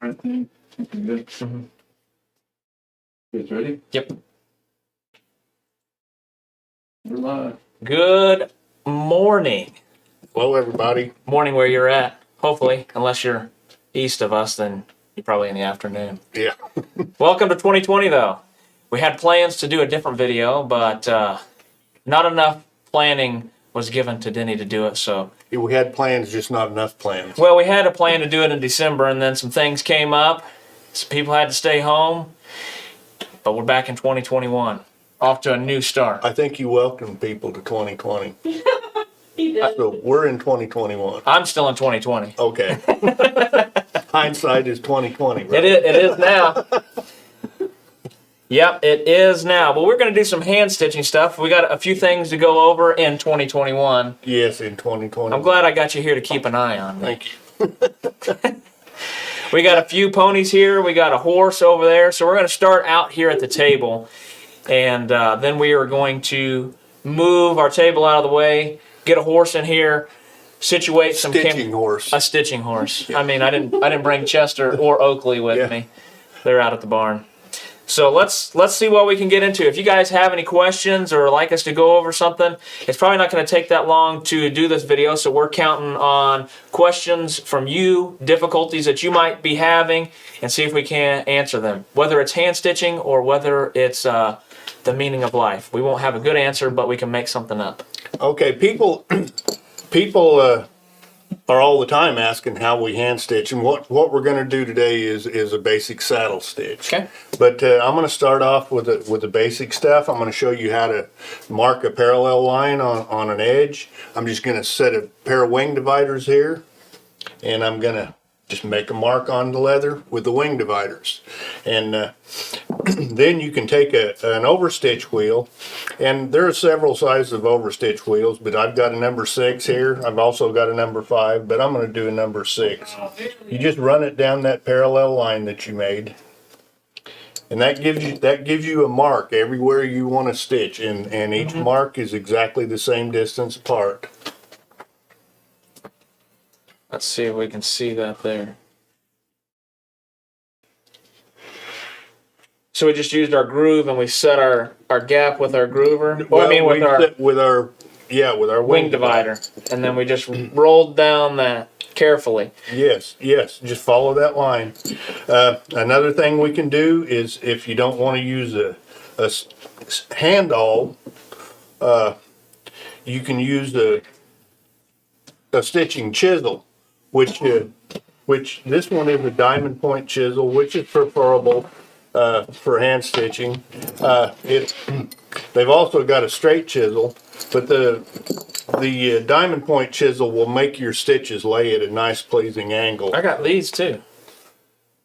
Good. Mm-hmm. Kids ready? Yep. We're live. Good morning. Hello, everybody. Morning where you're at, hopefully. Unless you're east of us, then you're probably in the afternoon. Yeah. Welcome to 2020, though. We had plans to do a different video, but not enough planning was given to Denny to do it, so... We had plans, just not enough plans. Well, we had a plan to do it in December, and then some things came up. Some people had to stay home, but we're back in 2021. Off to a new start. I think you welcomed people to 2020. He did. So we're in 2021. I'm still in 2020. Okay. Hindsight is 2020, right? It is now. Yep, it is now. But we're going to do some hand stitching stuff. We got a few things to go over in 2021. Yes, in 2020. I'm glad I got you here to keep an eye on me. Thank you. We got a few ponies here. We got a horse over there. So we're going to start out here at the table. And then we are going to move our table out of the way, get a horse in here, situate some... Stitching horse. A stitching horse. Yeah. I mean, I didn't bring Chester or Oakley with me. They're out at the barn. So let's see what we can get into. If you guys have any questions or like us to go over something, it's probably not going to take that long to do this video. So we're counting on questions from you, difficulties that you might be having, and see if we can answer them. Whether it's hand stitching or whether it's the meaning of life. We won't have a good answer, but we can make something up. Okay, people are all the time asking how we hand stitch, and what we're going to do today is a basic saddle stitch. Okay. But I'm going to start off with the basic stuff. I'm going to show you how to mark a parallel line on an edge. I'm just going to set a pair of wing dividers here, and I'm going to just make a mark on the leather with the wing dividers. And then you can take an overstitch wheel, and there are several sizes of overstitch wheels, but I've got a number 6 here. I've also got a number 5, but I'm going to do a number 6. You just run it down that parallel line that you made, and that gives you a mark everywhere you want to stitch, and each mark is exactly the same distance apart. Let's see if we can see that there. So we just used our groove and we set our gap with our groover. Well, I mean with our wing divider. And then we just rolled down that carefully. Yes, just follow that line. Another thing we can do is, if you don't want to use a hand awl, you can use a stitching chisel, which this one is a diamond point chisel, which is preferable for hand stitching. They've also got a straight chisel, but the diamond point chisel will make your stitches lay at a nice, pleasing angle. I got these too.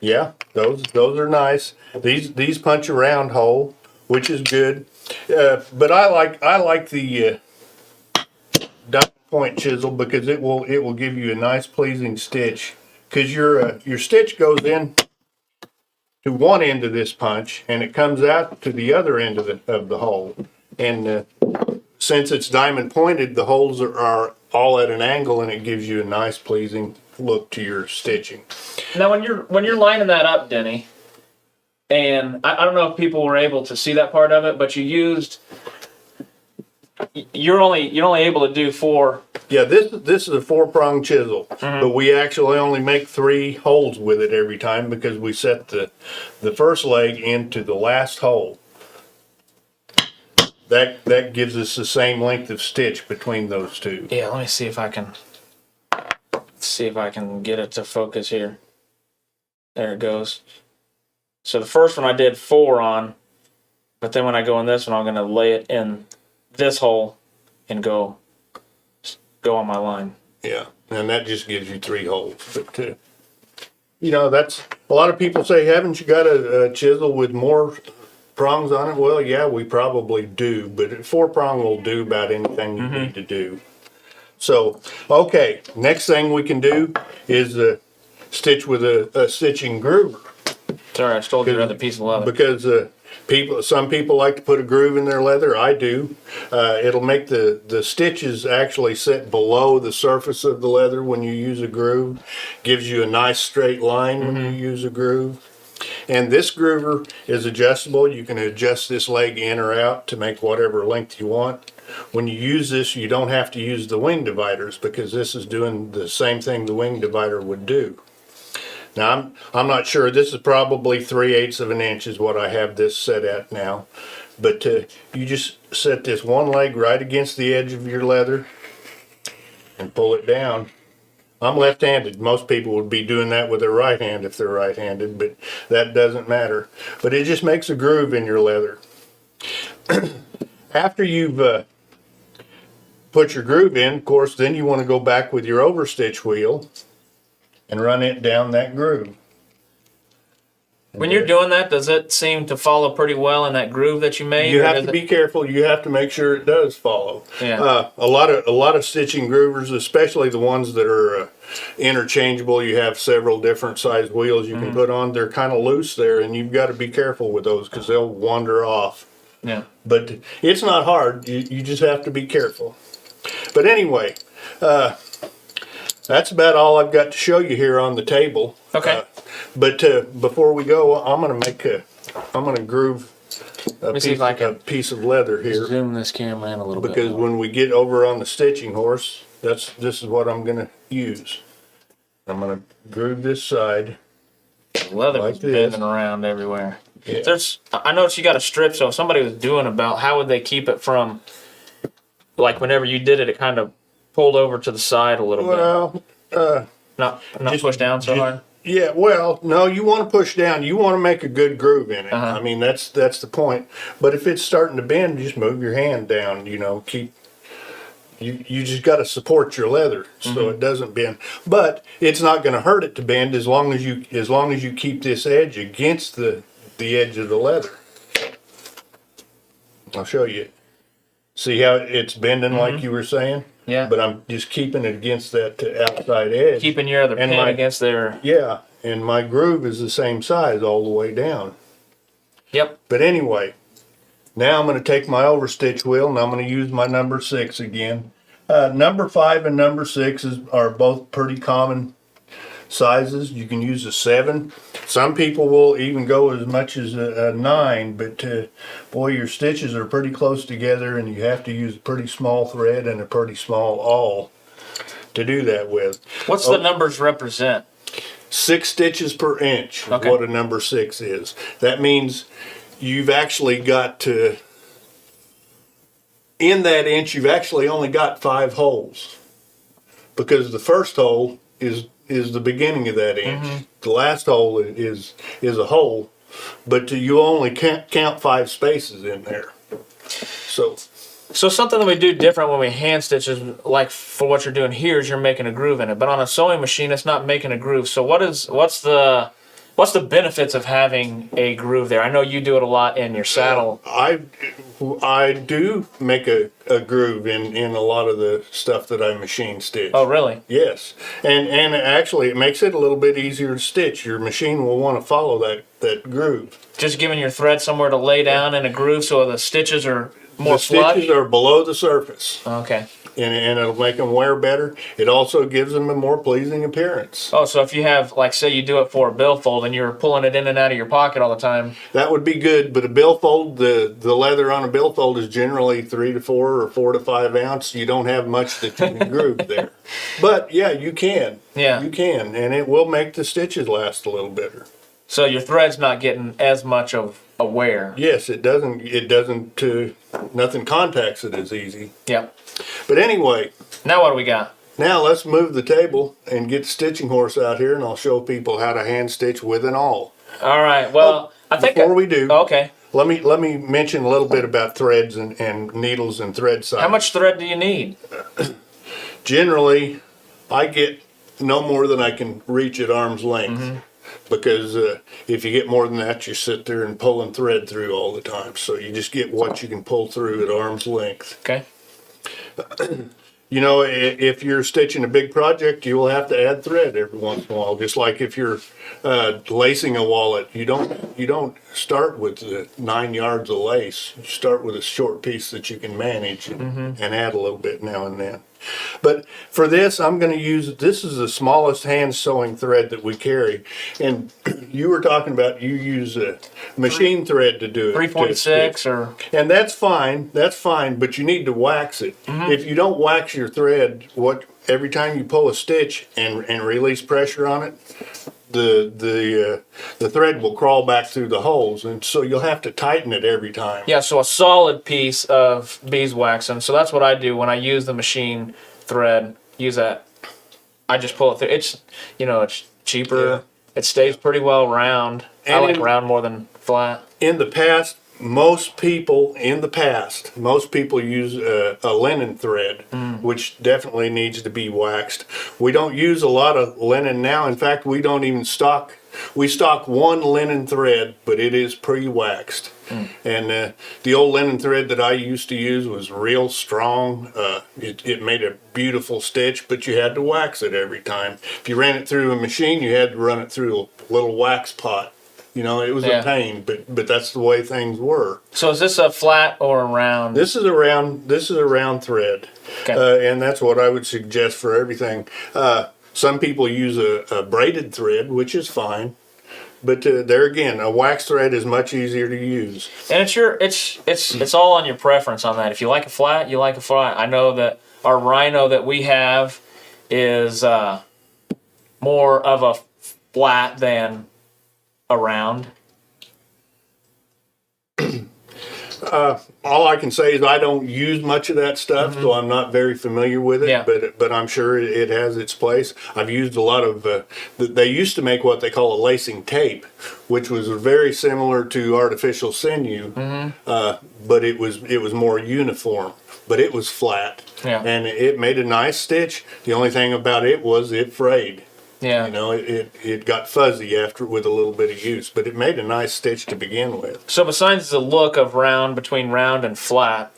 Yeah, those are nice. These punch a round hole, which is good. But I like the diamond point chisel because it will give you a nice, pleasing stitch. Because your stitch goes in to one end of this punch, and it comes out to the other end of the hole. And since it's diamond pointed, the holes are all at an angle, and it gives you a nice, pleasing look to your stitching. Now when you're lining that up, Denny, and I don't know if people were able to see that part of it, but you're only able to do 4. Yeah, this is a 4-prong chisel, but we actually only make 3 holes with it every time because we set the first leg into the last hole. That gives us the same length of stitch between those two. Yeah, let me see if I can get it to focus here. There it goes. So the first one I did 4 on, but then when I go in this one, I'm going to lay it in this hole and go on my line. Yeah, and that just gives you 3 holes. But that's a lot of people say, haven't you got a chisel with more prongs on it? Well, yeah, we probably do, but a 4-prong will do about anything you need to do. So, okay, next thing we can do is stitch with a stitching groover. Sorry, I stole your other piece of leather. Because Some people like to put a groove in their leather. I do. It'll make the stitches actually sit below the surface of the leather when you use a groove. Gives you a nice straight line when you use a groove. And this groover is adjustable. You can adjust this leg in or out to make whatever length you want. When you use this, you don't have to use the wing dividers because this is doing the same thing the wing divider would do. Now, I'm not sure. This is probably 3/8 of an inch is what I have this set at now. But you just set this one leg right against the edge of your leather and pull it down. I'm left-handed. Most people would be doing that with their right hand if they're right-handed, but that doesn't matter. But it just makes a groove in your leather. After you've put your groove in, of course, then you want to go back with your overstitch wheel and run it down that groove. When you're doing that, does it seem to follow pretty well in that groove that you made? You have to be careful. You have to make sure it does follow. Yeah. A lot of stitching groovers, especially the ones that are interchangeable. You have several different size wheels you can put on. They're kind of loose there, and you've got to be careful with those because they'll wander off. Yeah. But it's not hard. You just have to be careful. But anyway, that's about all I've got to show you here on the table. Okay. But before we go, I'm gonna groove a piece of leather here. Zoom this camera in a little Because when we get over on the stitching horse, this is what I'm gonna use. I'm gonna groove this side. The leather like was this. bending around everywhere. Yeah. I noticed you got a strip, so if somebody was doing about, how would they keep it from, like whenever you did it, it kind of pulled over to the side a little bit. Well, Not just- pushed down so hard. yeah, well, no, you want to push down. You want to make a good groove in it. Uh-huh. I mean, that's the point. But if it's starting to bend, just move your hand down. You just got to support your leather so it doesn't bend. But it's not going to hurt it to bend as long as you keep this edge against the edge of the leather. I'll show you. See how it's bending like you were saying? Yeah. But I'm just keeping it against that outside edge. Keeping your other And pin my- against their. Yeah, and my groove is the same size all the way down. Yep. But anyway, now I'm going to take my overstitch wheel and I'm going to use my number 6 again. Number 5 and number 6 are both pretty common sizes. You can use a 7. Some people will even go as much as a 9, but boy, your stitches are pretty close together and you have to use a pretty small thread and a pretty small awl to do that with. What's the numbers represent? 6 stitches per inch is Okay. what a number 6 is. That means you've actually got to, in that inch, you've actually only got 5 holes. Because the first hole is the beginning of that inch. The last hole is a hole, but you only can't count 5 spaces in there. So something that we do different when we hand stitch is, like for what you're doing here, is you're making a groove in it. But on a sewing machine, it's not making a groove. So what's the benefits of having a groove there? I know you do it a lot in your saddle. I do make a groove in a lot of the stuff that I machine stitch. Oh, really? Yes, and actually it makes it a little bit easier to stitch. Your machine will want to follow that groove. Just giving your thread somewhere to lay down in a groove so the stitches are more The flush? stitches are below the surface, Okay. and it'll make them wear better. It also gives them a more pleasing appearance. Oh, so if you have, like, say you do it for a billfold and you're pulling it in and out of your pocket all the time. That would be good, but a billfold, the leather on a billfold is generally 3 to 4 or 4 to 5 ounce. You don't have much that you can groove there. But yeah, you can. Yeah. You can, and it will make the stitches last a little better. So your thread's not getting as much of a wear. Yes, it doesn't, nothing contacts it as easy. Yep. But anyway, Now what do we got? now let's move the table and get the stitching horse out here, and I'll show people how to hand stitch with an awl. All right. Well, I think Before we do, okay. let me mention a little bit about threads and needles and thread size. How much thread do you need? Generally, I get no more than I can reach at arm's length. Because if you get more than that, you sit there and pulling thread through all the time. So you just get what you can pull through at arm's length. Okay. You know, if you're stitching a big project, you will have to add thread every once in a while. Just like if you're lacing a wallet, you don't start with the 9 yards of lace. You start with a short piece that you can manage and add a little bit now and then. But for this, I'm going to use, this is the smallest hand sewing thread that we carry. And you were talking about you use a machine thread to do it. 3.6 or... And that's fine, but you need to wax it. If you don't wax your thread, every time you pull a stitch and release pressure on it, the thread will crawl back through the holes, and so you'll have to tighten it every time. Yeah, so a solid piece of beeswax, and so that's what I do when I use the machine thread. Use that. I just pull it through. It's it's cheaper. Yeah. It stays pretty well round. I like round more than flat. In the past, most people use a linen thread, which definitely needs to be waxed. We don't use a lot of linen now. In fact, we don't even stock. We stock one linen thread, but it is pre-waxed. And the old linen thread that I used to use was real strong. It made a beautiful stitch, but you had to wax it every time. If you ran it through a machine, you had to run it through a little wax pot. You know, it was a pain, but that's the way things were. So is this a flat or a round? This is a round thread, Okay. and that's what I would suggest for everything. Some people use a braided thread, which is fine, but there again, a wax thread is much easier to use. And it's all on your preference on that. If you like a flat, you like a flat. I know that our rhino that we have is more of a flat than a round. All I can say is I don't use much of that stuff, so I'm not very familiar with it. Yeah. But I'm sure it has its place. I've used a lot of. They used to make what they call a lacing tape, which was very similar to artificial sinew, but it was more uniform. But it was flat, and it made a nice stitch. The only thing about it was it frayed. Yeah. You know, it got fuzzy after with a little bit of use, but it made a nice stitch to begin with. So besides the look of round, between round and flat,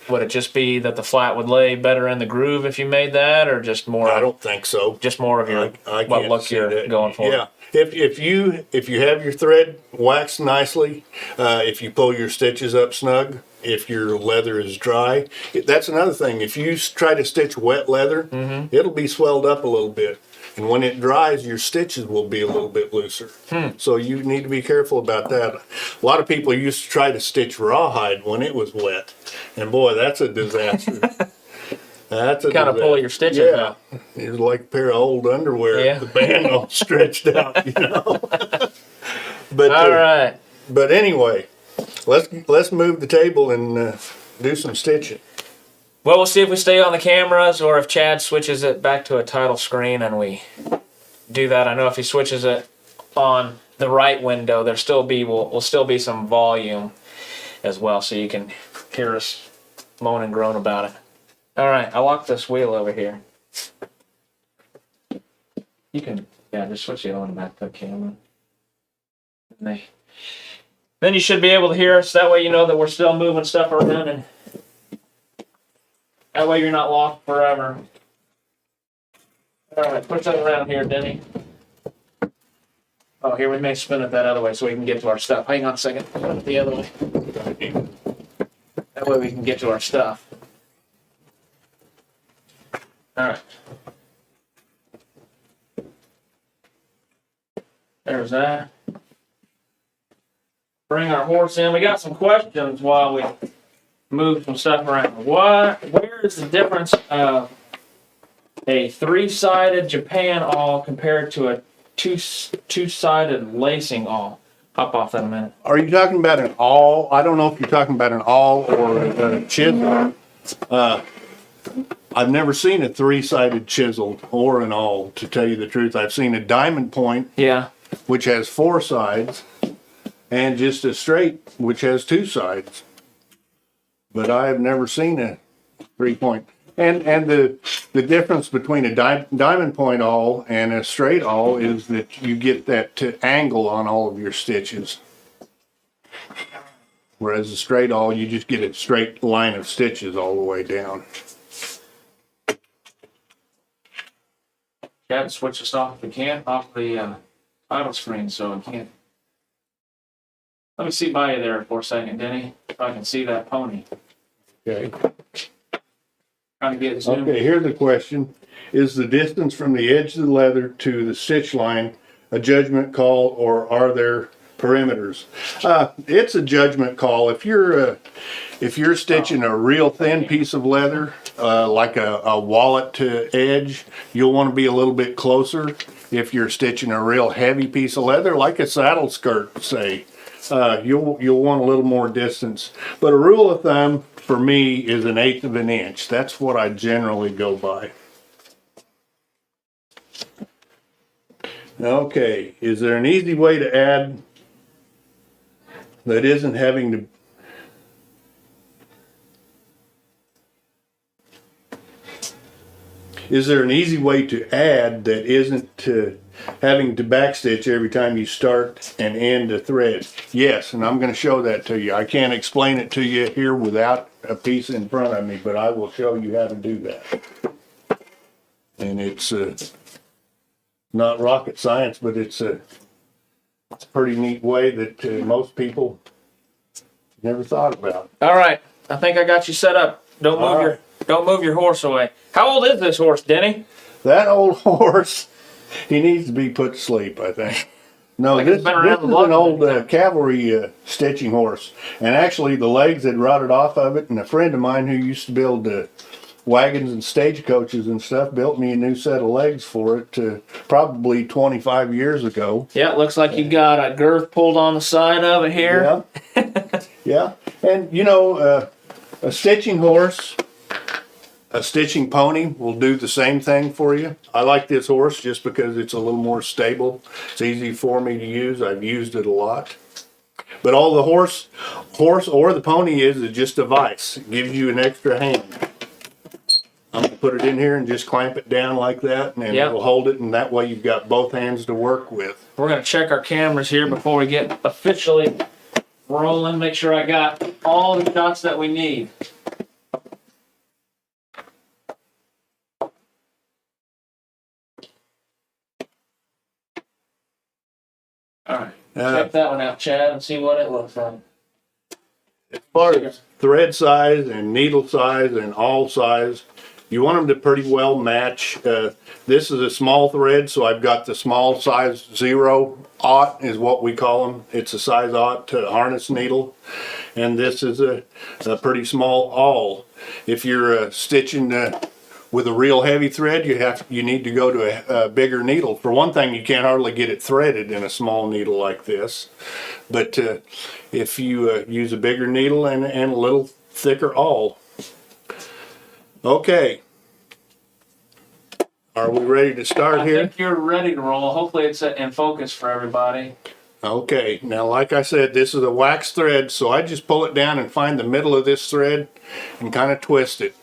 would it just be that the flat would lay better in the groove if you made that, or just more? I don't think so. Just more of your I what can't look see you're that. going for. Yeah. If you have your thread waxed nicely, if you pull your stitches up snug, if your leather is dry, that's another thing. If you try to stitch wet leather, it'll be swelled up a little bit. And when it dries, your stitches will be a little bit looser. So you need to be careful about that. A lot of people used to try to stitch rawhide when it was wet. And boy, that's a disaster. That's a kind of pull your stitches out. It was like a pair of old underwear. Yeah. The band all stretched out, you know. But All right. But anyway, let's move the table and do some stitching. Well, we'll see if we stay on the cameras or if Chad switches it back to a title screen and we do that. I know if he switches it on the right window, there still will still be some volume as well, so you can hear us moan and groan about it. All right, I locked this wheel over here. You can, just switch it on back to the camera. Then you should be able to hear us. That way you know that we're still moving stuff around, and that way you're not lost forever. All right, push that around here, Denny. Oh, here, we may spin it that other way so we can get to our stuff. Hang on a second. Spin it the other way. That way we can get to our stuff. All right. There's that. Bring our horse in. We got some questions while we move some stuff around. Where is the difference of a three-sided Japan awl compared to a two-sided lacing awl? Hop off that a minute. Are you talking about an awl? I don't know if you're talking about an awl or a chisel. I've never seen a three-sided chisel or an awl, to tell you the truth. I've seen a diamond point, which has 4 sides, and just a straight, which has 2 sides. But I have never seen a 3-point. And the difference between a diamond point awl and a straight awl is that you get that angle on all of your stitches. Whereas a straight awl, you just get a straight line of stitches all the way down. Yeah, switch this off if we can, off the title screen, so we can't. Let me see by you there for a second, Denny, if I can see that pony. Okay. Trying to get zoomed. Okay, here's the question. Is the distance from the edge of the leather to the stitch line a judgment call, or are there perimeters? It's a judgment call. If you're stitching a real thin piece of leather, like a wallet to edge, you'll want to be a little bit closer. If you're stitching a real heavy piece of leather, like a saddle skirt, say, you'll want a little more distance. But a rule of thumb for me is 1/8 of an inch. That's what I generally go by. Okay, is there an easy way to add that isn't having to Is there an easy way to add that isn't having to backstitch every time you start and end a thread? Yes, and I'm going to show that to you. I can't explain it to you here without a piece in front of me, but I will show you how to do that. And it's not rocket science, but it's a pretty neat way that most people never thought about. All right, I think I got you set up. Don't move your horse away. How old is this horse, Denny? That old horse, he needs to be put to sleep, I think. No, Like this it's been is around the an block. old cavalry stitching horse. And actually the legs had rotted off of it, and a friend of mine who used to build wagons and stagecoaches and stuff built me a new set of legs for it probably 25 years ago. Yeah, it looks like you got a girth pulled on the side of it here. Yeah. Yeah. And you know, a stitching horse, a stitching pony will do the same thing for you. I like this horse just because it's a little more stable. It's easy for me to use. I've used it a lot. But all the horse or the pony is just a vise. It gives you an extra hand. I'm gonna put it in here and just clamp it down like that, and Yep. it'll hold it, and that way you've got both hands to work with. We're gonna check our cameras here before we get officially rolling. Make sure I got all the shots that we need. All right, check that one out, Chad, and see what it looks like. As far as thread size and needle size and awl size, you want them to pretty well match. This is a small thread, so I've got the small size 0/0 is what we call them. It's a size 0 harness needle, and this is a pretty small awl. If you're stitching with a real heavy thread, you need to go to a bigger needle. For one thing, you can't hardly get it threaded in a small needle like this. But if you use a bigger needle and a little thicker awl. Okay. Are we ready to start here? I think you're ready to roll. Hopefully it's in focus for everybody. Okay, now like I said, this is a wax thread, so I just pull it down and find the middle of this thread and kind of twist it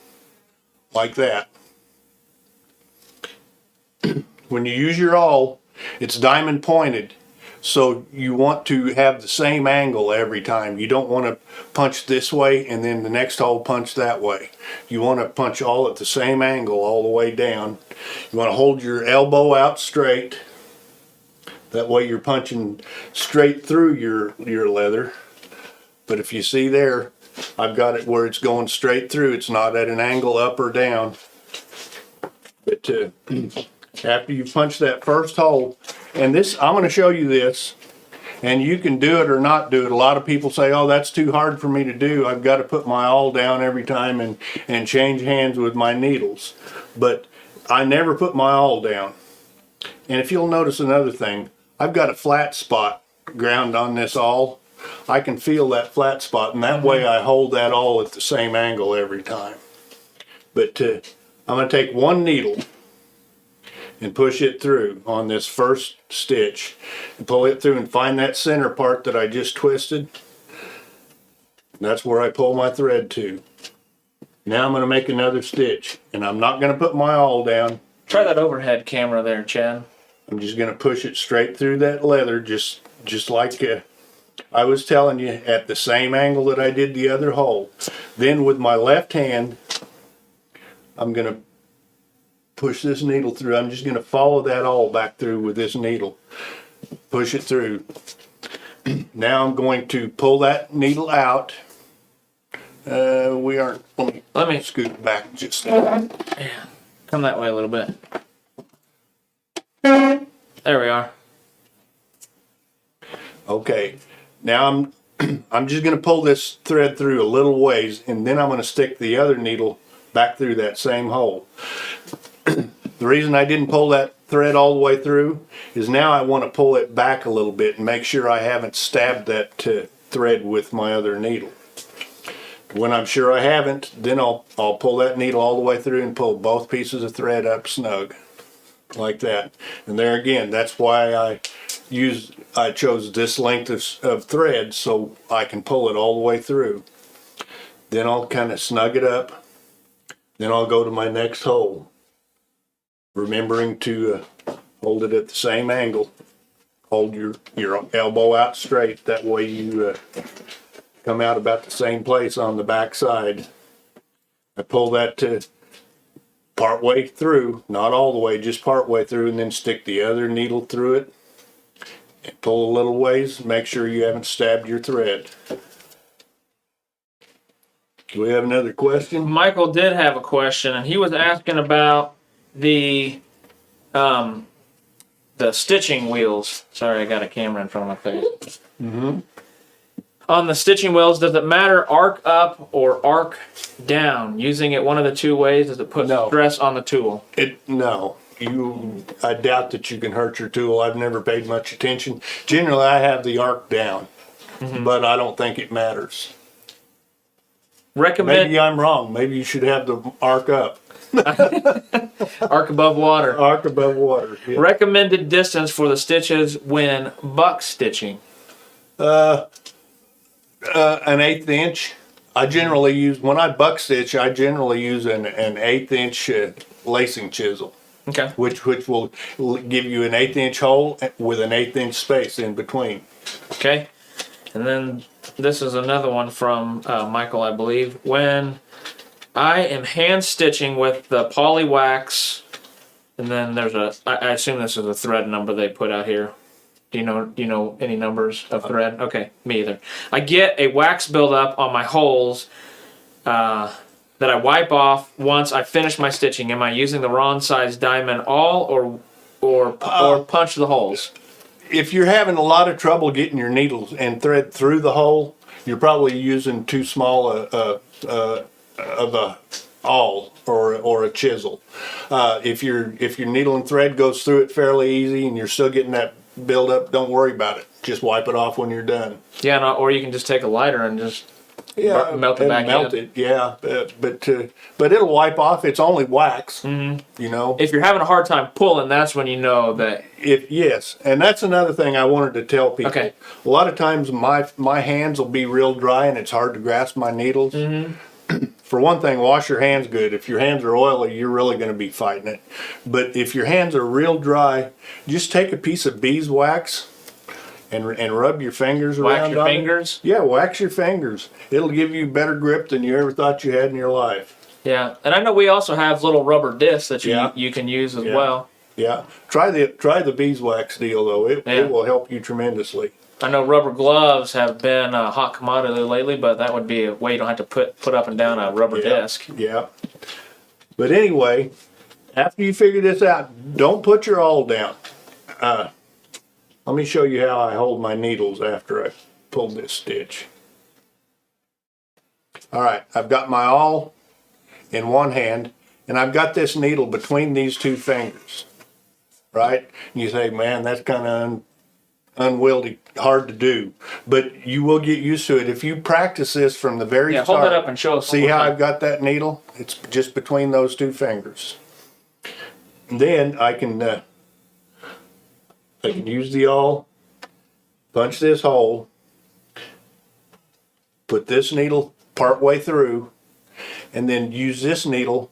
like that. When you use your awl, it's diamond pointed, so you want to have the same angle every time. You don't want to punch this way and then the next hole punch that way. You want to punch all at the same angle all the way down. You want to hold your elbow out straight. That way you're punching straight through your leather. But if you see there, I've got it where it's going straight through. It's not at an angle up or down. But after you punch that first hole, and this, I'm going to show you this, and you can do it or not do it. A lot of people say, oh, that's too hard for me to do. I've got to put my awl down every time and change hands with my needles. But I never put my awl down. And if you'll notice another thing, I've got a flat spot ground on this awl. I can feel that flat spot, and that way I hold that awl at the same angle every time. But I'm going to take one needle and push it through on this first stitch and pull it through and find that center part that I just twisted. That's where I pull my thread to. Now I'm going to make another stitch, and I'm not going to put my awl down. Try that overhead camera there, Chad. I'm just going to push it straight through that leather, just like I was telling you, at the same angle that I did the other hole. Then with my left hand, I'm going to push this needle through. I'm just gonna follow that awl back through with this needle. Push it through. Now I'm going to pull that needle out. We aren't, let me scoot it back just a second. Yeah. Come that way a little bit. There we are. Okay, now I'm just gonna pull this thread through a little ways, and then I'm gonna stick the other needle back through that same hole. The reason I didn't pull that thread all the way through is now I want to pull it back a little bit and make sure I haven't stabbed that thread with my other needle. When I'm sure I haven't, then I'll pull that needle all the way through and pull both pieces of thread up snug, like that. And there again, that's why I chose this length of thread, so I can pull it all the way through. Then I'll kind of snug it up. Then I'll go to my next hole, remembering to hold it at the same angle. Hold your elbow out straight. That way you come out about the same place on the back side. I pull that to part way through, not all the way, just part way through, and then stick the other needle through it. And pull a little ways. Make sure you haven't stabbed your thread. Do we have another question? Michael did have a question, and he was asking about the stitching wheels. Sorry, I got a camera in front of my face. Mm-hmm. On the stitching wheels, does it matter arc up or arc down? Using it one of the two ways, does it put stress on the tool? No. I doubt that you can hurt your tool. I've never paid much attention. Generally, I have the arc down, but I don't think it matters. Maybe I'm wrong. Maybe you should have the arc up. Arc above water. Arc above water. Yeah. Recommended distance for the stitches when buck stitching. An 1/8 inch. I generally use, when I buck stitch, I generally use an 1/8 inch lacing chisel. Okay. Which will give you an 1/8 inch hole with an 1/8 inch space in between. Okay. And then this is another one from Michael, I believe. When I am hand stitching with the poly wax, and then there's I assume this is a thread number they put out here. Do you know any numbers of thread? Okay, me either. I get a wax buildup on my holes that I wipe off once I finish my stitching. Am I using the wrong size diamond awl or punch the holes? If you're having a lot of trouble getting your needles and thread through the hole, you're probably using too small of a awl or a chisel. If your needle and thread goes through it fairly easy and you're still getting that build up, don't worry about it. Just wipe it off when you're done. Yeah, no, or you can just take a lighter and just melt it back in. Yeah, but it'll wipe off. It's only wax. Mm-hmm. You know. If you're having a hard time pulling, that's when you know that. Yes, and that's another thing I wanted to tell people. Okay. A lot of times my hands will be real dry and it's hard to grasp my needles. Mm-hmm. For one thing, wash your hands good. If your hands are oily, you're really going to be fighting it. But if your hands are real dry, just take a piece of beeswax and rub your fingers around. Wax your fingers? Yeah, wax your fingers. It'll give you better grip than you ever thought you had in your life. Yeah, and I know we also have little rubber discs that you can use as well. Yeah, try the beeswax deal though. It will help you tremendously. I know rubber gloves have been a hot commodity lately, but that would be a way you don't have to put up and down a rubber disc. Yeah. But anyway, after you figure this out, don't put your awl down. Let me show you how I hold my needles after I pull this stitch. All right, I've got my awl in one hand, and I've got this needle between these two fingers, right? And you say, man, that's kind of unwieldy, hard to do, but you will get used to it if you practice this from the very start. Hold it up and show us. See how I've got that needle? It's just between those two fingers. And then I can use the awl, punch this hole, put this needle part way through, and then use this needle.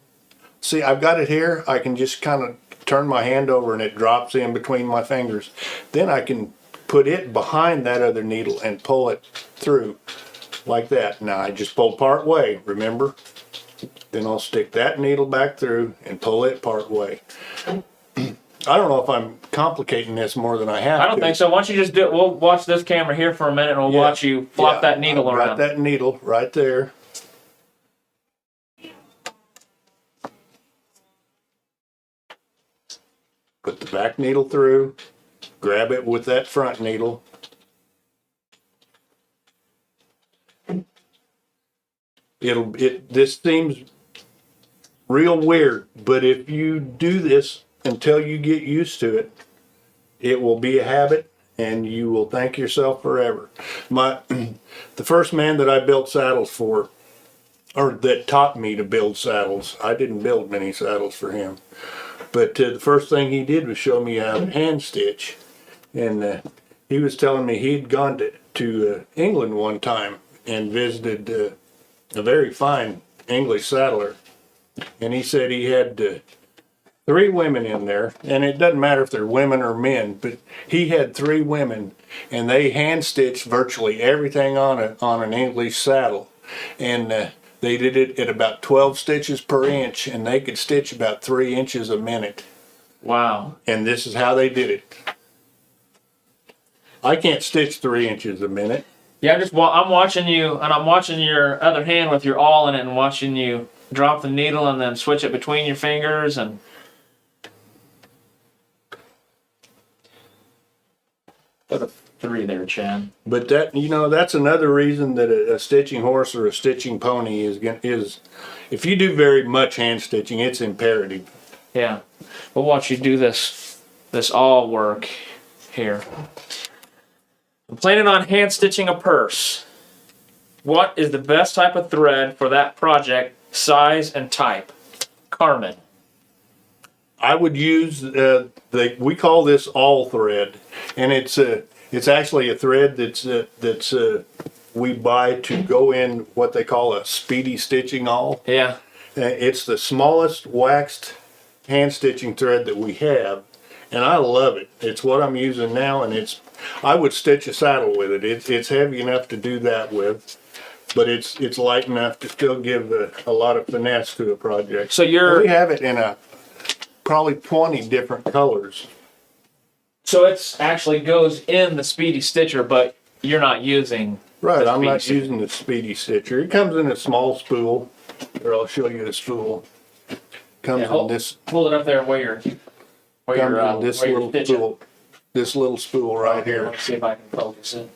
See, I've got it here. I can just kind of turn my hand over and it drops in between my fingers. Then I can put it behind that other needle and pull it through like that. Now I just pulled part way, remember? Then I'll stick that needle back through and pull it part way. I don't know if I'm complicating this more than I have to. I don't think so. Why don't you just do it? We'll watch this camera here for a minute and we'll Yeah. watch you flop that needle I've around. got that needle right there. Put the back needle through, grab it with that front needle. This seems real weird, but if you do this until you get used to it, it will be a habit and you will thank yourself forever. The first man that I built saddles for, or that taught me to build saddles, I didn't build many saddles for him, but the first thing he did was show me how to hand stitch. And he was telling me he'd gone to England one time and visited a very fine English saddler. And he said he had 3 women in there, and it doesn't matter if they're women or men, but he had 3 women, and they hand stitched virtually everything on an English saddle. And they did it at about 12 stitches per inch, and they could stitch about 3 inches a minute. Wow. And this is how they did it. I can't stitch 3 inches a minute. Yeah, I'm watching you, and I'm watching your other hand with your awl in it, and watching you drop the needle and then switch it between your fingers. And put a 3 there, Chad. But that's another reason that a stitching horse or a stitching pony is if you do very much hand stitching, it's imperative. Yeah, we'll watch you do this awl work here. I'm planning on hand stitching a purse. What is the best type of thread for that project, size and type? Carmen. I would use we call this awl thread, and it's actually a thread that's we buy to go in what they call a speedy stitching awl. Yeah. It's the smallest waxed hand stitching thread that we have, and I love it. It's what I'm using now, and I would stitch a saddle with it. It's heavy enough to do that with, but it's light enough to still give a lot of finesse to a project. So we have it in probably 20 different colors. So it's actually goes in the Speedy Stitcher, but you're not using. Right, I'm not using the Speedy Stitcher. It comes in a small spool. Here, I'll show you the spool. Comes in this. Hold it up there where you're This little stitching. spool. This little spool right here. Let's see if I can focus it.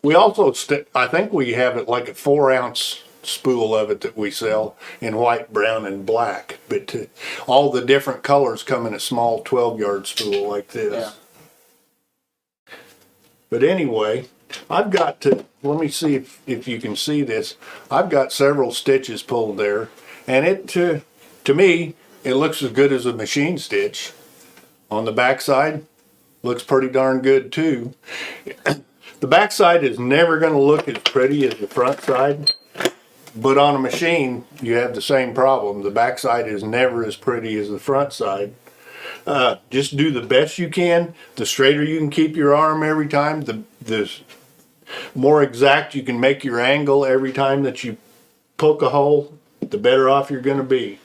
We also I think we have it like a 4-ounce spool of it that we sell in white, brown, and black. But all the different colors come in a small 12-yard spool like this. Yeah. But anyway, I've got let me see if you can see this. I've got several stitches pulled there, and it to me it looks as good as a machine stitch. On the back side, looks pretty darn good too. The back side is never going to look as pretty as the front side, but on a machine you have the same problem. The back side is never as pretty as the front side. Just do the best you can. The straighter you can keep your arm every time, the more exact you can make your angle every time that you poke a hole, the better off you're going to be.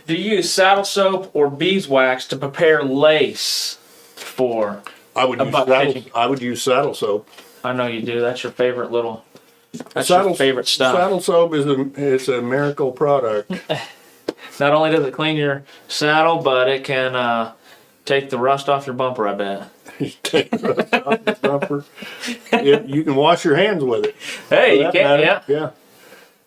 Do you use saddle soap or beeswax to prepare lace for? I would use saddle soap. I know you do. That's your favorite little. That's Saddle, your favorite stuff. Saddle soap is a miracle product. Not only does it clean your saddle, but it can take the rust off your bumper, I bet. Take the rust off your bumper. You can wash your hands with it. Hey, you can, yeah. Yeah.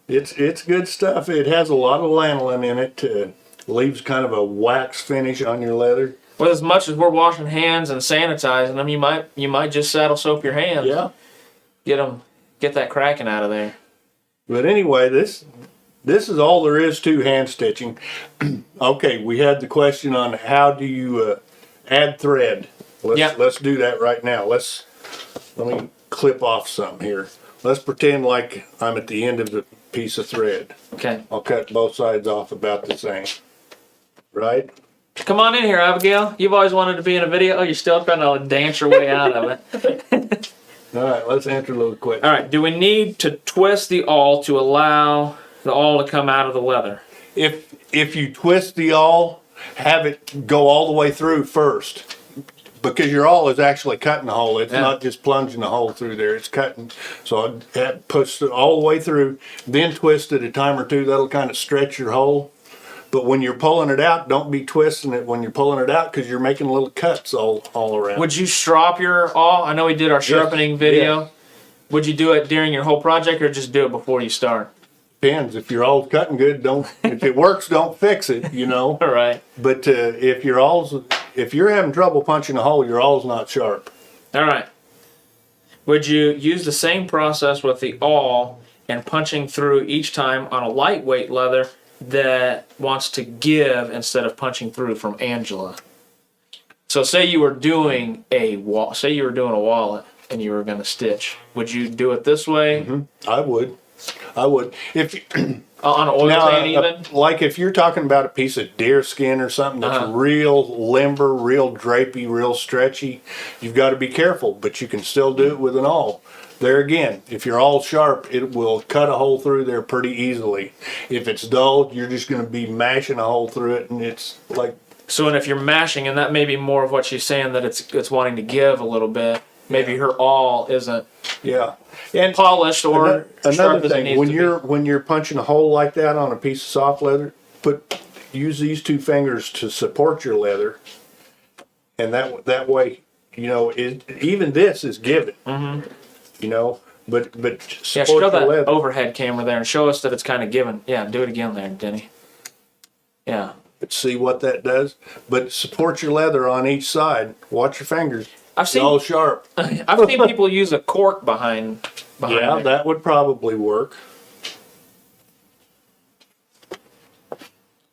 It's good stuff. It has a lot of lanolin in it. Leaves kind of a wax finish on your leather. Well, as much as we're washing hands and sanitizing them, you might just saddle soap your hands. Yeah. Get that cracking out of there. But anyway, this is all there is to hand stitching. Okay, we had the question on how do you add thread. Let's do that right now. Let me clip off some here. Let's pretend like I'm at the end of the piece of thread. Okay. I'll cut both sides off about the same. Right? Come on in here, Abigail. You've always wanted to be in a video. Oh, you're still trying to dance your way out of it. All right, let's answer a little quick. All right. Do we need to twist the awl to allow the awl to come out of the leather. If you twist the awl, have it go all the way through first. Because your awl is actually cutting the hole. It's not just plunging the hole through there. It's cutting. So that push it all the way through. Then twist it a time or two. That'll kind of stretch your hole. But when you're pulling it out, don't be twisting it when you're pulling it out because you're making little cuts all around. Would you strop your awl? I know we did our sharpening video. Yes. Would you do it during your whole project or just do it before you start? Depends. If your awl's cutting good, don't. If it works, don't fix it. You know. All right. But if you're having trouble punching a hole, your awl's not sharp. All right. Would you use the same process with the awl and punching through each time on a lightweight leather that wants to give instead of punching through from Angela? So say you were doing a wallet and you were going to stitch. Would you do it this way? Mm-hmm. I would. If on an oil tan even? Like if you're talking about a piece of deer skin or something that's real limber, real drapey, real stretchy, you've got to be careful, but you can still do it with an awl. There again, if you're all sharp, it will cut a hole through there pretty easily. If it's dull, you're just going to be mashing a hole through it, and it's like... So, and if you're mashing, and that may be more of what she's saying, that it's wanting to give a little bit, maybe her awl isn't and polished or another sharp as it thing, needs to be. when you're punching a hole like that on a piece of soft leather, use these two fingers to support your leather, and that way, you know, even this is given. Mm-hmm. You know, but show support that your leather. overhead camera there and show us that it's kind of given. Yeah, do it again there, Denny. Yeah. See what that does, but support your leather on each side. Watch your fingers. I've seen all sharp. I've seen people use a cork behind Yeah, it. that would probably work.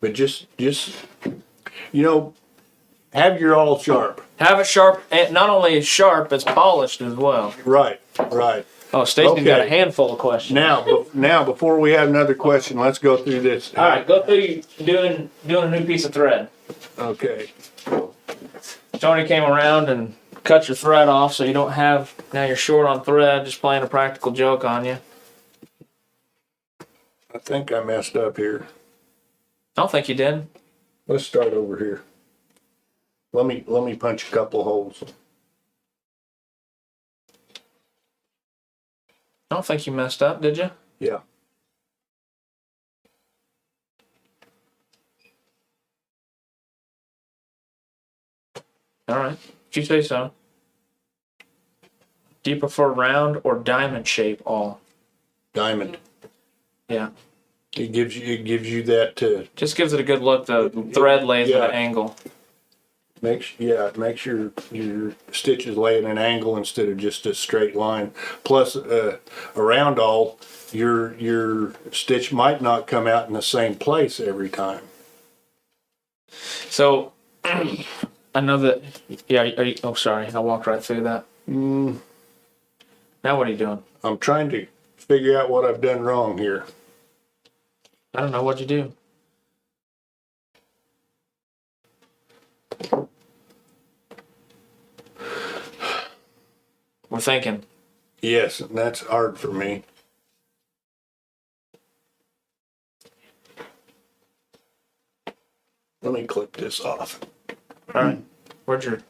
But just you know, have your all sharp. Have it sharp, and not only as sharp, it's polished as well. Right. Oh, Stacy's got a Okay. handful of questions. Now, before we have another question, let's go through this. All right, go through doing a new piece of thread. Okay. Tony came around and cut your thread off, so you don't have, now you're short on thread, just playing a practical joke on you. I think I messed up here. I don't think you did. Let's start over here. Let me punch a couple holes. I don't think you messed up, did you? Yeah. All right, if you say so. Do you prefer round or diamond shape awl? Diamond. Yeah. It gives you that Just gives it a good look. The thread lays at Yeah. an angle. it makes your stitches lay at an angle instead of just a straight line. Plus, around all, your stitch might not come out in the same place every time. So, I know that. Yeah. Are you, oh, sorry. I walked right through that. Now what are you doing? I'm trying to figure out what I've done wrong here. I don't know. What'd you do? We're thinking. Yes, and that's hard for me. Let me clip this off. All right. Where'd your...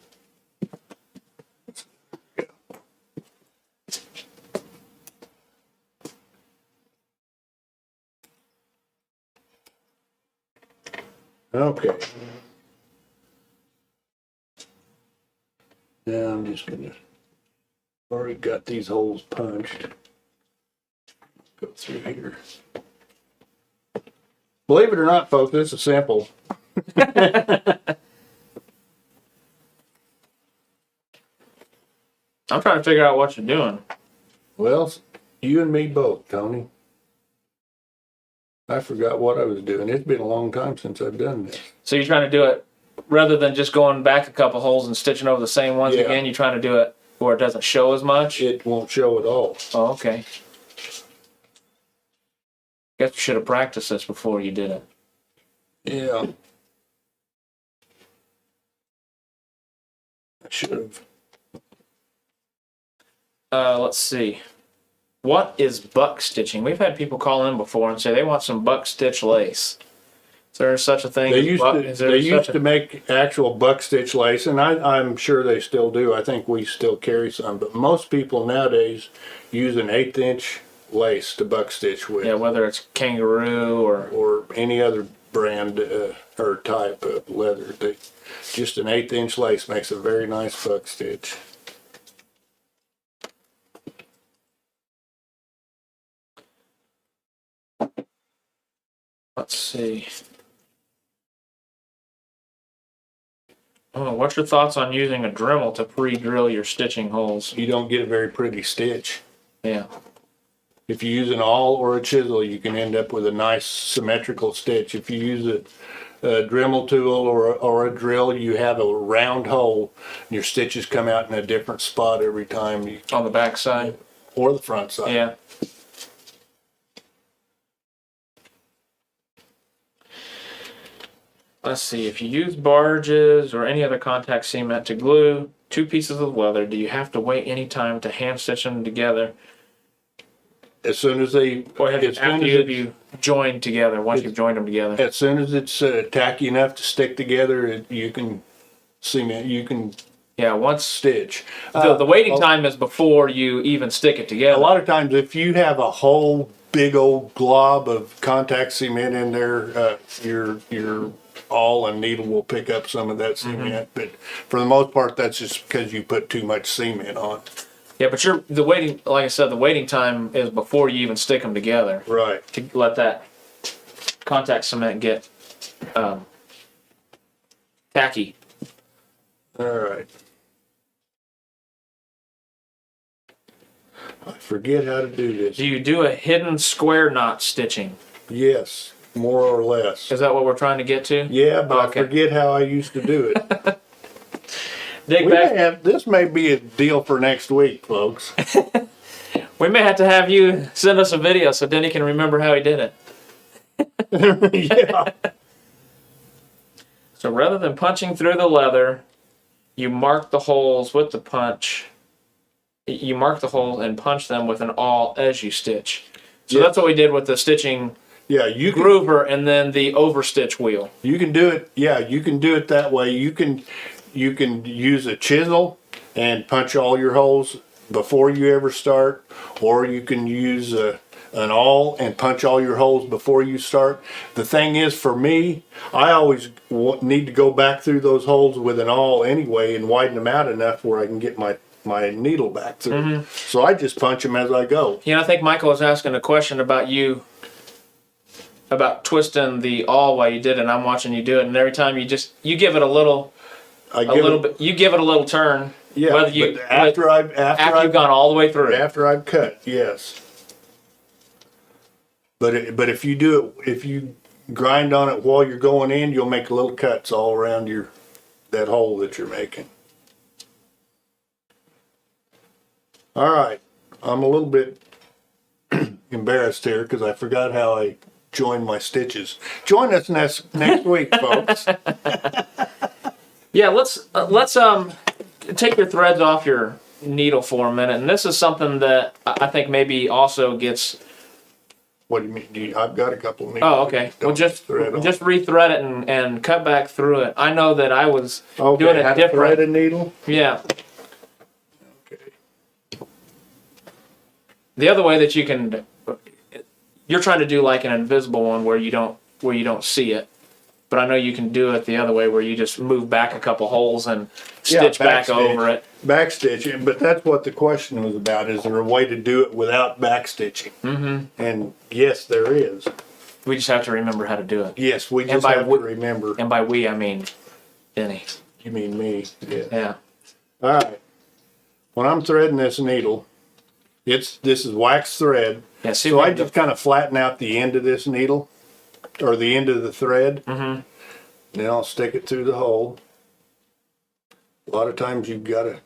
Okay. Now I'm just gonna, already got these holes punched. Go through here. Believe it or not, folks, this is simple. I'm trying to figure out what you're doing. Well, you and me both, Tony. I forgot what I was doing. It's been a long time since I've done this. So you're trying to do it rather than just going back a couple holes and stitching over the same ones Yeah. again. You're trying to do it where it doesn't show as much. It won't show at all. Oh, okay. Guess you should have practiced this before you did it. Yeah. I should have. Let's see. What is buck stitching? We've had people call in before and say they want some buck stitch lace. Is there such a thing? They as used buck? to Is there they such used a- to make actual buck stitch lace, and I'm sure they still do. I think we still carry some, but most people nowadays use an 1/8 inch lace to buck stitch with, Yeah, whether it's kangaroo or any other brand or type of leather. Just an 1/8 inch lace makes a very nice buck stitch. let's see. Oh, what's your thoughts on using a Dremel to pre-drill your stitching holes? You don't get a very pretty stitch. Yeah. If you use an awl or a chisel, you can end up with a nice symmetrical stitch. If you use a Dremel tool or a drill, you have a round hole, and your stitches come out in a different spot every time, On the back side. or the front side. Yeah. Let's see, if you use barges or any other contact cement to glue 2 pieces of leather, do you have to wait any time to hand stitch them together? As soon as they, Or as soon after as you join together, once you've joined them together? as soon as it's tacky enough to stick together, you can cement, you can Yeah, once stitch. the waiting time is before you even stick it A together. lot of times, if you have a whole big old glob of contact cement in there, your awl and needle will pick up some of that cement. But for the most part, that's just because you put too much cement on. Yeah, but the waiting, like I said, the waiting time is before you even stick them together Right. to let that contact cement get tacky. All right. I forget how to do this. Do you do a hidden square knot stitching? Yes, more or less. Is that what we're trying to get to? Yeah, but Okay. I forget how I used to do it. Dig We back. may have, this may be a deal for next week, folks. We may have to have you send us a video so Denny can remember how he did it. Yeah. So rather than punching through the leather, you mark the holes with the punch. You mark the holes and punch them with an awl as you stitch. So Yeah. that's what we did with the stitching Yeah, you can groover and then the overstitch wheel. You can do it. Yeah, you can do it that way. You can use a chisel and punch all your holes before you ever start, or you can use an awl and punch all your holes before you start. The thing is, for me, I always need to go back through those holes with an awl anyway and widen them out enough where I can get my needle back through. So I just punch them as I go. You know, I think Michael was asking a question about you, about twisting the awl while you did it, and I'm watching you do it, and every time you give it a little bit, you give it a little turn. Yeah, whether you but after you've gone all the way through. After I've cut, yes. But if you do it, if you grind on it while you're going in, you'll make little cuts all around that hole that you're making. All right, I'm a little bit embarrassed here because I forgot how I joined my stitches. Join us next week, folks. Yeah, let's take your threads off your needle for a minute, and this is something that I think maybe also gets. What do you mean? I've got a couple of needles. Oh, okay. Well, just thread on. rethread it and cut back through it. I know that I was doing it how to different. thread a needle. Yeah. Okay. The other way that you can, you're trying to do like an invisible one where you don't see it, but I know you can do it the other way where you just move back a couple holes and stitch back over it. Back stitching, but that's what the question was about. Is there a way to do it without back stitching? Mm-hmm. And yes, there is. We just have to remember how to do it. Yes, we just by have to remember. And by we, I mean Denny. You mean me? Yeah. Yeah. All right. When I'm threading this needle, this is wax thread. Yeah. See, So I just kind of flatten out the end of this needle, or the end of the thread. Mm-hmm. Then I'll stick it through the hole. A lot of times you've got to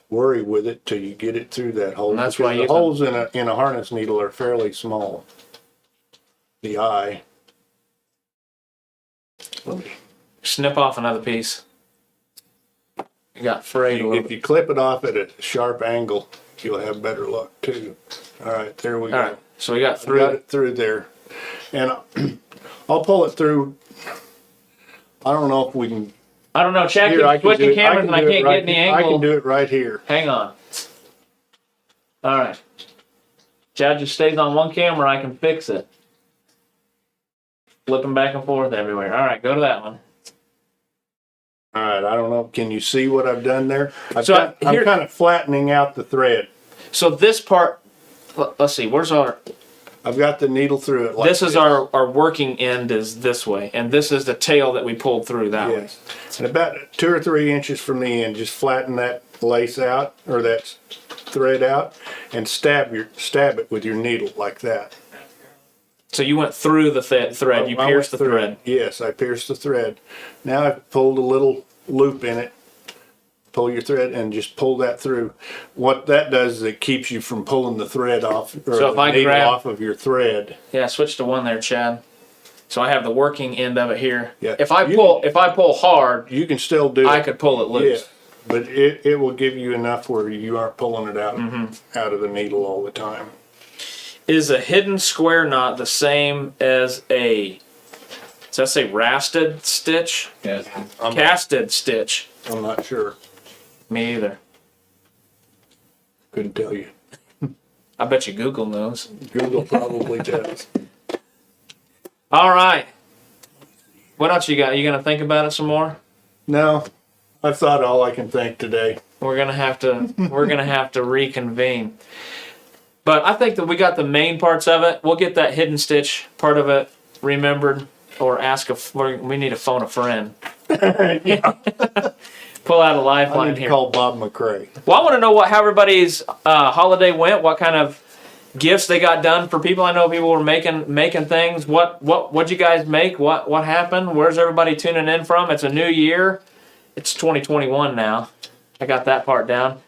worry with it till you get it through that hole. And that's because why the holes in a harness needle are fairly small. The eye. snip off another piece. You got frayed a little If you clip it off at a sharp angle, you'll have better luck too. All right, there we go. All right. So we got Got through. it through there. And I'll pull it through. I don't know if we can. I don't know. Chad Here, I keeps can do switching it. cameras and I do it can't right get any here. I angle. can do it right here. Hang on. All right. Chad just stays on one camera. I can fix it. Flipping back and forth everywhere. All right, go to that one. All right, I don't know. Can you see what I've done there? I'm So here- kind of flattening out the thread. So this part, let's see. Where's our? I've got the needle through it. Like This is our working end is this way, and this is the tail that we pulled through that way. Yes. And about 2 or 3 inches from the end, just flatten that lace out or that thread out, and stab it with your needle like that. So you went through the thread. You I pierced the went through thread. it. Yes, I pierced the thread. Now I've pulled a little loop in it. Pull your thread and just pull that through. What that does is it keeps you from pulling the thread off or So if the I needle grab- off of your thread. Yeah, switch to one there, Chad. So I have the working end of it here. Yeah. If I pull hard, You can still do I it. could pull it Yeah, loose. but it will give you enough where you aren't pulling it out out of the needle all the time. Is a hidden square knot the same as a? Does that say rasted stitch? Yes. Casted stitch? I'm not sure. Me either. Couldn't tell you. I bet you Google knows. Google probably does. All right. What else you got? You gonna think about it some more? No, I've thought all I can think today. We're gonna have to reconvene. But I think that we got the main parts of it. We'll get that hidden stitch part of it remembered, or we need to phone a friend. Pull out a I lifeline need to here. call Bob McRae. Well, I want to know how everybody's holiday went. What kind of gifts they got done for people. I know people were making things. What'd you guys make? What happened? Where's everybody tuning in from? It's a new year. It's 2021 now. I got that part down.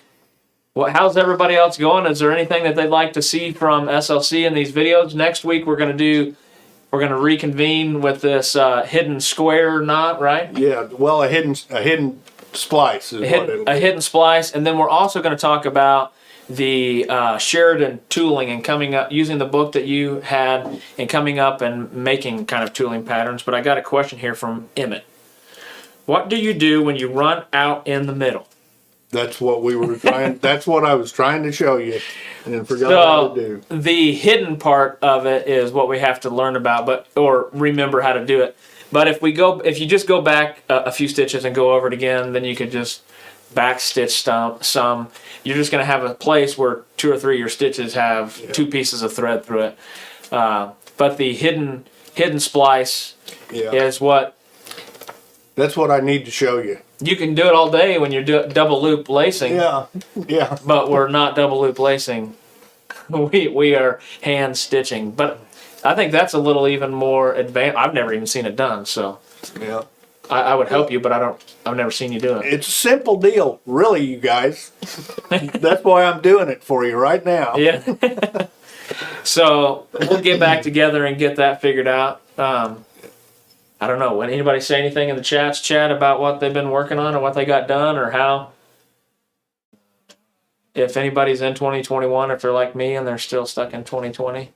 How's everybody else going? Is there anything that they'd like to see from SLC in these videos? Next week we're gonna reconvene with this hidden square knot, right? Yeah, well, a hidden splice is what it'll be. A hidden splice, and then we're also going to talk about the Sheridan tooling and coming up using the book that you had and coming up and making kind of tooling patterns. But I got a question here from Emmett. What do you do when you run out in the middle? That's what we were trying. That's what I was trying to show you, and forgot how to do. The hidden part of it is what we have to learn about, or remember how to do it. But if you just go back a few stitches and go over it again, then you could just back stitch some. You're just going to have a place where 2 or 3 of your stitches have 2 pieces of thread through it. But the hidden splice is what. That's what I need to show you. You can do it all day when you're double loop lacing. Yeah. But we're not double loop lacing. We are hand stitching. But I think that's a little even more advanced. I've never even seen it done, so Yeah. I would help you, but I've never seen you do it. It's a simple deal, really, you guys. That's why I'm doing it for you right now. Yeah. So we'll get back together and get that figured out. I don't know. When anybody say anything in the chat about what they've been working on or what they got done or how? If anybody's in 2021, if they're like me and they're still stuck in 2020,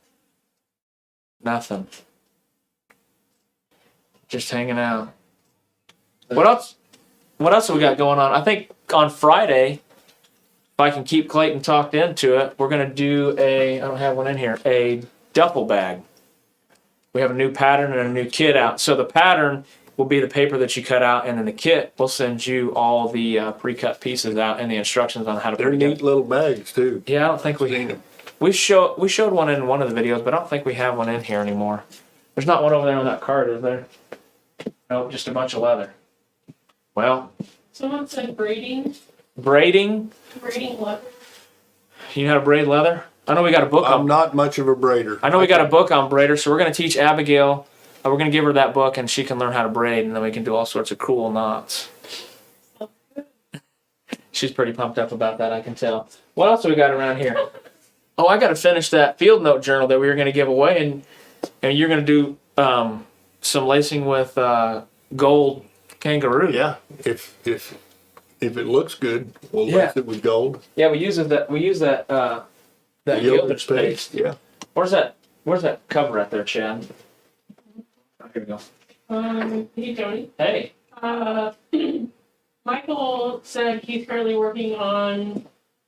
nothing. Just hanging out. What else? What else have we got going on? I think on Friday, if I can keep Clayton talked into it, we're gonna do I don't have one in here, a duffel bag. We have a new pattern and a new kit out. So the pattern will be the paper that you cut out, and then the kit will send you all the pre-cut pieces out and the instructions on how to. They're neat little bags too. Yeah, I don't think we showed one in one of the videos, but I don't think we have one in here anymore. There's not one over there on that card, is there? Nope, just a bunch of leather. Well. Someone said braiding. Braiding Leather. You know how to braid leather? I know we got a book on. I'm not much of a braider. I know we got a book on braider, so we're going to teach Abigail. We're going to give her that book, and she can learn how to braid, and then we can do all sorts of cool knots. She's pretty pumped up about that, I can tell. What else do we got around here? Oh, I got to finish that field note journal that we were going to give away, and you're going to do some lacing with gold kangaroo. Yeah, if if it looks good, we'll Yeah. lace it with gold. Yeah, we use that gilded paste. Yeah. Where's that cover at there, Chad? Oh, here we go. Hey, Tony. Hey. Michael said he's currently working on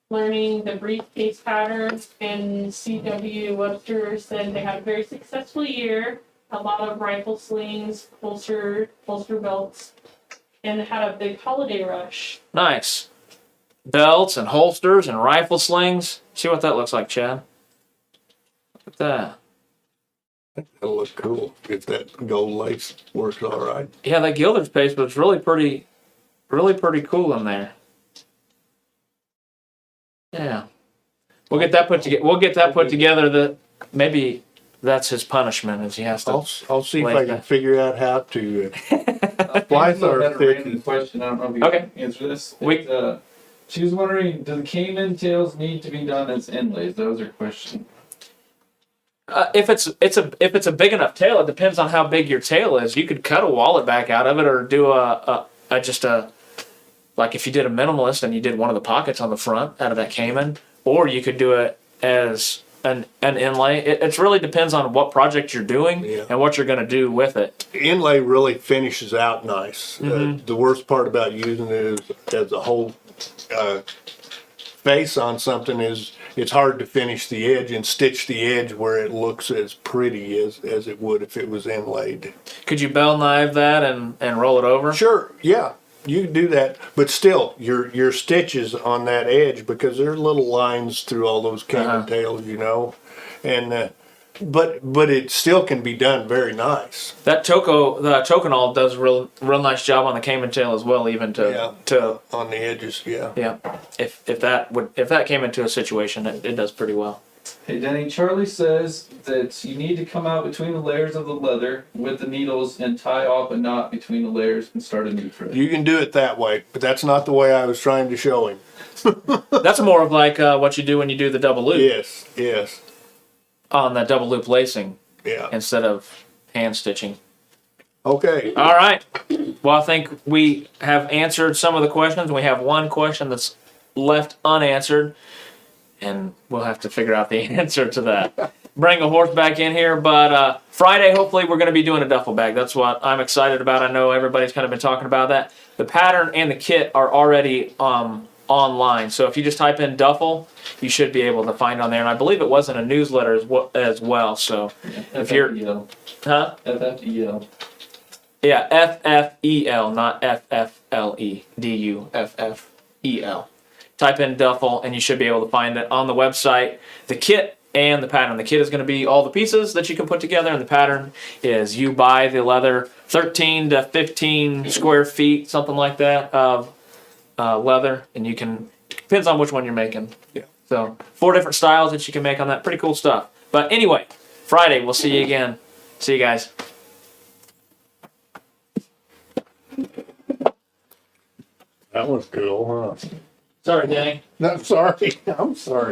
learning the briefcase pattern, and CW Webster said they had a very successful year. A lot of rifle slings, holster belts, and had a big holiday rush. Nice. Belts and holsters and rifle slings. See what that looks like, Chad. Look at that. That'll look cool if that gold lace works all right. Yeah, that gilded paste was really pretty cool in there. Yeah. We'll get that put together. That maybe that's his punishment, is he has to. I'll see if Like I can that. figure out how to Splice our had a thick random and- question. I don't know if you Okay. can answer this. We- She was wondering, do the caiman tails need to be done as inlays? That was her question. If it's a big enough tail, it depends on how big your tail is. You could cut a wallet back out of it, or do like if you did a minimalist and you did one of the pockets on the front out of that caiman, or you could do it as an inlay. It really depends on what project you're doing and what you're going to do with it. Inlay really finishes out nice. Mm-hmm. The worst part about using it is as a whole face on something is it's hard to finish the edge and stitch the edge where it looks as pretty as it would if it was inlaid. Could you bell knife that and roll it over? Sure, yeah, you can do that, but still, your stitches on that edge, because there's little lines through all those caiman tails, you know, and but it still can be done very nice. That the Tokenol does a real nice job on the caiman tail as well, even to On the edges, yeah. yeah. If that came into a situation, it does pretty well. Hey Denny, Charlie says that you need to come out between the layers of the leather with the needles and tie off a knot between the layers and start a new thread. You can do it that way, but that's not the way I was trying to show him. That's more of like what you do when you do the double loop Yes, on the double loop lacing yeah. instead of hand stitching. Okay. All right. Well, I think we have answered some of the questions. We have one question that's left unanswered, and we'll have to figure out the answer to that. Bring a horse back in here, but Friday, hopefully, we're going to be doing a duffel bag. That's what I'm excited about. I know everybody's kind of been talking about that. The pattern and the kit are already online, so if you just type in duffel, you should be able to find on there. And I believe it was in a newsletter as well. So if you're, huh? FFEL. Yeah, FFEL, not FFLE. DUFFEL. Type in duffel, and you should be able to find it on the website. The kit and the pattern. The kit is going to be all the pieces that you can put together, and the pattern is you buy the leather, 13 to 15 square feet, something like that, of leather, and you can, depends on which one you're making. Yeah. So 4 different styles that you can make on that. Pretty cool stuff. But anyway, Friday, we'll see you again. See you guys. That was cool, huh? Sorry, Danny. No, sorry. I'm sorry.